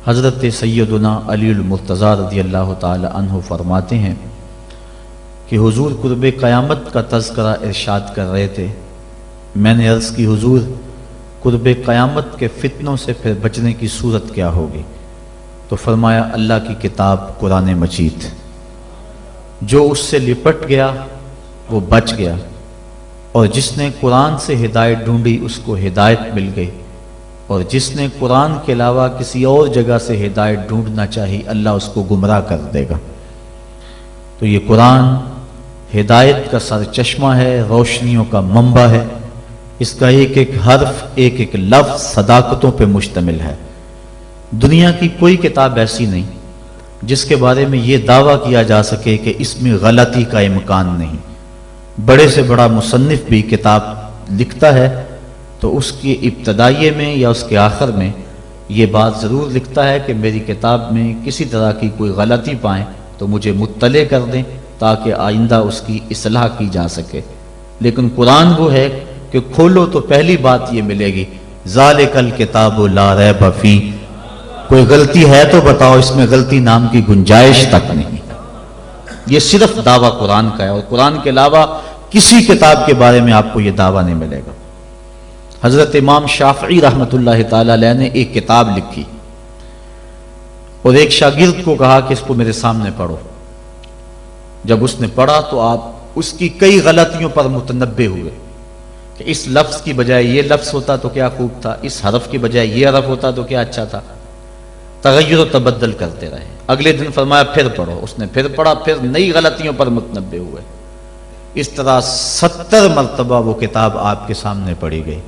حضرت سیدنا علی المرتضیٰ رضی اللہ تعالی عنہ فرماتے ہیں کہ حضور قرب قیامت کا تذکرہ ارشاد کر رہے تھے۔ میں نے عرض کی حضور قرب قیامت کے فتنوں سے پھر بچنے کی صورت کیا ہوگی؟ تو فرمایا اللہ کی کتاب قرآن مجید، جو اس سے لپٹ گیا وہ بچ گیا، اور جس نے قرآن سے ہدایت ڈھونڈی اس کو ہدایت مل گئی، اور جس نے قرآن کے علاوہ کسی اور جگہ سے ہدایت ڈھونڈنا چاہی اللہ اس کو گمراہ کر دے گا۔ تو یہ قرآن ہدایت کا سرچشمہ ہے، روشنیوں کا منبع ہے، اس کا ایک ایک حرف ایک ایک لفظ صداقتوں پہ مشتمل ہے۔ دنیا کی کوئی کتاب ایسی نہیں جس کے بارے میں یہ دعویٰ کیا جا سکے کہ اس میں غلطی کا امکان نہیں۔ بڑے سے بڑا مصنف بھی کتاب لکھتا ہے تو اس کی ابتدائیے میں یا اس کے آخر میں یہ بات ضرور لکھتا ہے کہ میری کتاب میں کسی طرح کی کوئی غلطی پائیں تو مجھے مطلع کر دیں تاکہ آئندہ اس کی اصلاح کی جا سکے۔ لیکن قرآن وہ ہے کہ کھولو تو پہلی بات یہ ملے گی، ذالک الکتاب لا ریب فیہ، کوئی غلطی ہے تو بتاؤ، اس میں غلطی نام کی گنجائش تک نہیں۔ یہ صرف دعویٰ قرآن کا ہے، اور قرآن کے علاوہ کسی کتاب کے بارے میں آپ کو یہ دعویٰ نہیں ملے گا۔ حضرت امام شافعی رحمۃ اللہ تعالی علیہ نے ایک کتاب لکھی اور ایک شاگرد کو کہا کہ اس کو میرے سامنے پڑھو۔ جب اس نے پڑھا تو آپ اس کی کئی غلطیوں پر متنبہ ہوئے کہ اس لفظ کی بجائے یہ لفظ ہوتا تو کیا خوب تھا، اس حرف کی بجائے یہ حرف ہوتا تو کیا اچھا تھا۔ تغیر و تبدل کرتے رہے۔ اگلے دن فرمایا پھر پڑھو، اس نے پھر پڑھا، پھر نئی غلطیوں پر متنبہ ہوئے۔ اس طرح 70 مرتبہ وہ کتاب آپ کے سامنے پڑھی گئی،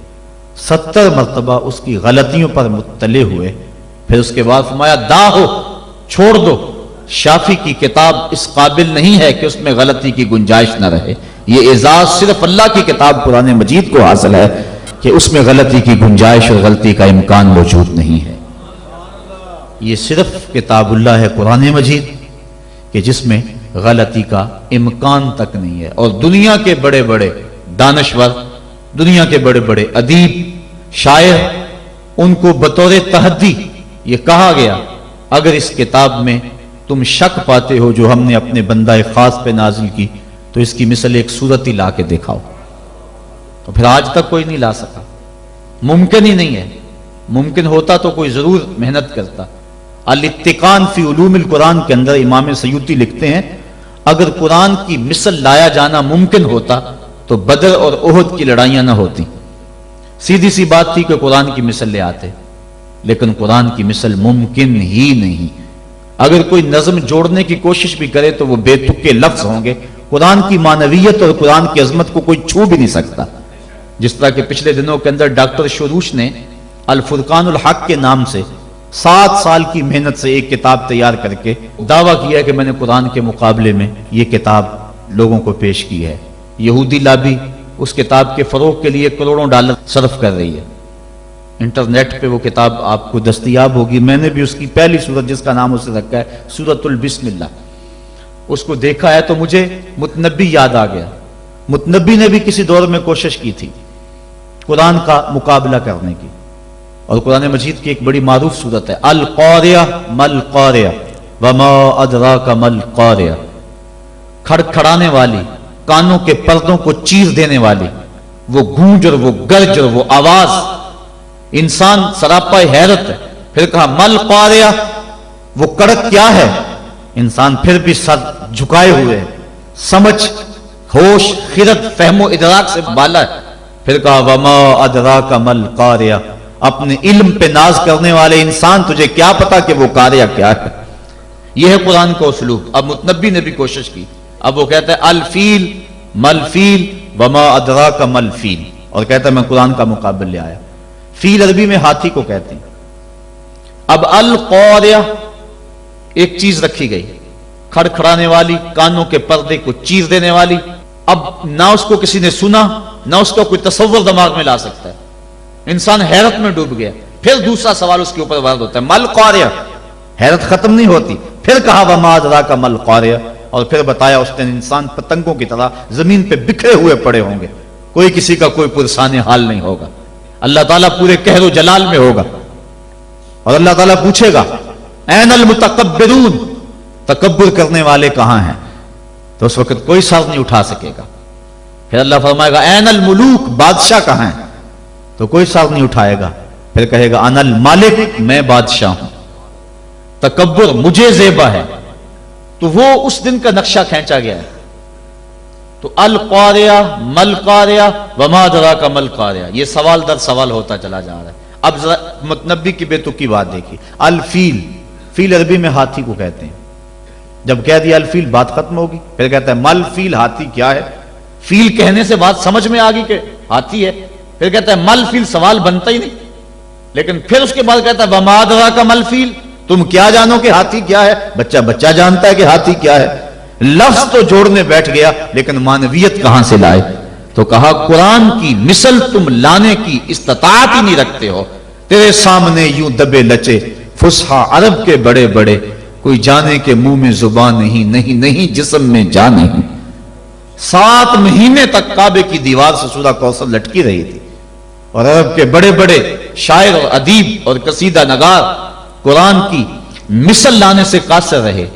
70 مرتبہ اس کی غلطیوں پر مطلع ہوئے۔ پھر اس کے بعد فرمایا داہو، چھوڑ دو، شافی کی کتاب اس قابل نہیں ہے کہ اس میں غلطی کی گنجائش نہ رہے۔ یہ اعزاز صرف اللہ کی کتاب قرآن مجید کو حاصل ہے کہ اس میں غلطی کی گنجائش اور غلطی کا امکان موجود نہیں ہے۔ یہ صرف کتاب اللہ ہے قرآن مجید کہ جس میں غلطی کا امکان تک نہیں ہے۔ اور دنیا کے بڑے بڑے دانشور، دنیا کے بڑے بڑے ادیب، شاعر، ان کو بطور تحدی یہ کہا گیا اگر اس کتاب میں تم شک پاتے ہو جو ہم نے اپنے بندہ خاص پہ نازل کی تو اس کی مثل ایک صورت ہی لا کے دکھاؤ۔ تو پھر آج تک کوئی نہیں لا سکا، ممکن ہی نہیں ہے۔ ممکن ہوتا تو کوئی ضرور محنت کرتا۔ الاتقان فی علوم القرآن کے اندر امام سیوطی لکھتے ہیں اگر قرآن کی مثل لایا جانا ممکن ہوتا تو بدر اور احد کی لڑائیاں نہ ہوتی۔ سیدھی سی بات تھی کہ قرآن کی مثل لے آتے، لیکن قرآن کی مثل ممکن ہی نہیں۔ اگر کوئی نظم جوڑنے کی کوشش بھی کرے تو وہ بے تکے لفظ ہوں گے۔ قرآن کی معنویت اور قرآن کی عظمت کو کوئی چھو بھی نہیں سکتا۔ جس طرح کہ پچھلے دنوں کے اندر ڈاکٹر شروش نے الفرقان الحق کے نام سے 7 سال کی محنت سے ایک کتاب تیار کر کے دعویٰ کیا کہ میں نے قرآن کے مقابلے میں یہ کتاب لوگوں کو پیش کی ہے۔ یہودی لابی اس کتاب کے فروغ کے لیے کروڑوں ڈالر صرف کر رہی ہے۔ انٹرنیٹ پہ وہ کتاب آپ کو دستیاب ہوگی۔ میں نے بھی اس کی پہلی سورت جس کا نام اسے رکھا ہے سورۃ البسم اللہ، اس کو دیکھا ہے تو مجھے متنبی یاد آ گیا۔ متنبی نے بھی کسی دور میں کوشش کی تھی قرآن کا مقابلہ کرنے کی، اور قرآن مجید کی ایک بڑی معروف سورت ہے القاریہ مل قاریہ وما ادراک مل قاریہ، کھڑکھڑانے والی، کانوں کے پردوں کو چیر دینے والی وہ گونج اور وہ گرج اور وہ آواز، انسان سراپا حیرت ہے۔ پھر کہا مل قاریہ، وہ کڑک کیا ہے؟ انسان پھر بھی سر جھکائے ہوئے، سمجھ، ہوش، خرد، فہم و ادراک سے بالا ہے۔ پھر کہا وما ادراک مل قاریہ، اپنے علم پہ ناز کرنے والے انسان تجھے کیا پتا کہ وہ قاریہ کیا ہے؟ یہ ہے قرآن کا اسلوب۔ اب متنبی نے بھی کوشش کی، اب وہ کہتا ہے الفیل مل فیل وما ادراک مل فیل، اور کہتا ہے میں قرآن کا مقابل لے آیا۔ فیل عربی میں ہاتھی کو کہتے ہیں۔ اب القاریہ ایک چیز رکھی گئی، کھڑکھڑانے والی، کانوں کے پردے کو چیر دینے والی۔ اب نہ اس کو کسی نے سنا، نہ اس کا کوئی تصور دماغ میں لا سکتا ہے۔ انسان حیرت میں ڈوب گیا۔ پھر دوسرا سوال اس کے اوپر وارد ہوتا ہے مل قاریہ، حیرت ختم نہیں ہوتی۔ پھر کہا وما ادراک مل قاریہ، اور پھر بتایا اس دن انسان پتنگوں کی طرح زمین پہ بکھرے ہوئے پڑے ہوں گے، کوئی کسی کا کوئی پرسان حال نہیں ہوگا۔ اللہ تعالیٰ پورے قہر و جلال میں ہوگا، اور اللہ تعالیٰ پوچھے گا این المتکبرون، تکبر کرنے والے کہاں ہیں؟ تو اس وقت کوئی سر نہیں اٹھا سکے گا. پھر اللہ فرمائے گا این الملوک، بادشاہ کہاں ہیں؟ تو کوئی سر نہیں اٹھائے گا. پھر کہے گا انا المالک، میں بادشاہ ہوں. تکبر مجھے زیبا ہے. تو وہ اس دن کا نقشہ کھینچا گیا ہے. تو القاریہ مل قاریہ وما ادراک مل قاریہ، یہ سوال در سوال ہوتا چلا جا رہا ہے. اب ذرا متنبی کی بے تکی بات دیکھیے. الفیل، فیل عربی میں ہاتھی کو کہتے ہیں. جب کہہ دیا الفیل بات ختم ہوگی. پھر کہتا ہے مل فیل، ہاتھی کیا ہے؟ فیل کہنے سے بات سمجھ میں آ گئی کہ ہاتھی ہے. پھر کہتا ہے مل فیل، سوال بنتا ہی نہیں. لیکن پھر اس کے بعد کہتا ہے وما ادراک مل فیل، تم کیا جانو کہ ہاتھی کیا ہے؟ بچہ بچہ جانتا ہے کہ ہاتھی کیا ہے. لفظ تو جوڑنے بیٹھ گیا لیکن معنویت کہاں سے لائے؟ تو کہا قرآن کی مثل تم لانے کی استطاعت ہی نہیں رکھتے ہو. تیرے سامنے یوں دبے لچے فصحا عرب کے بڑے بڑے، کوئی جانے کے منہ میں زبان نہیں، نہیں نہیں جسم میں جان نہیں. 7 مہینے تک کعبے کی دیوار سے سورہ کوثر لٹکی رہی تھی، اور عرب کے بڑے بڑے شاعر اور ادیب اور قصیدہ نگار قرآن کی مثل لانے سے قاصر رہے.